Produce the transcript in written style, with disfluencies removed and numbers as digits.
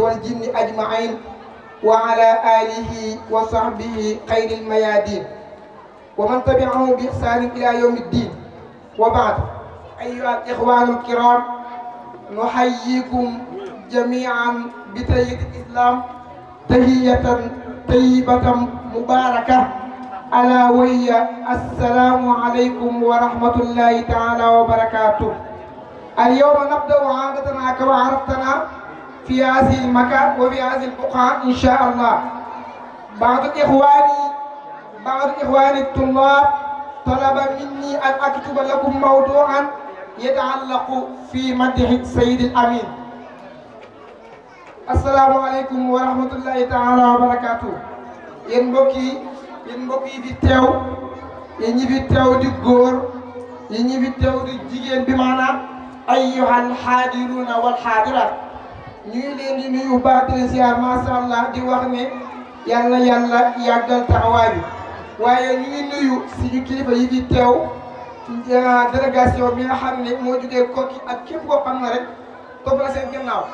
والجن أجمعين وعلى آله وصحبه خير الميادين ومن تبعه بإحسان إلى يوم الدين. وبعد، أيها الإخوان الكرام، نحييكم جميعا بتحية الإسلام تحية طيبة مباركة، ألا وهي السلام عليكم ورحمة الله تعالى وبركاته. اليوم نبدأ عادتنا كما عرفتنا في هذه المكان وفي هذه البقعة إن شاء الله. بعض إخواني الطلاب طلب مني أن أكتب لكم موضوعا يتعلق في مدح سيد الأمين. السلام عليكم ورحمة الله تعالى وبركاته. yéen mbokk yi fi teew, yéen ñi fi teew di góor, yéen ñi fi teew di jigéen, bi maanaam ayyuhal xaadiruuna wal xaadiraat, ñu ngi leen di nuyu baax di leen ziar macha allah, di wax ne yàlla yàggal taxawaay bi. waaye ñu ngi nuyu suñu kilifa yi fi teew, délégation bi nga xam ne moo jógee Koki ak képp koo xam ne rek topp na seen gannaaw.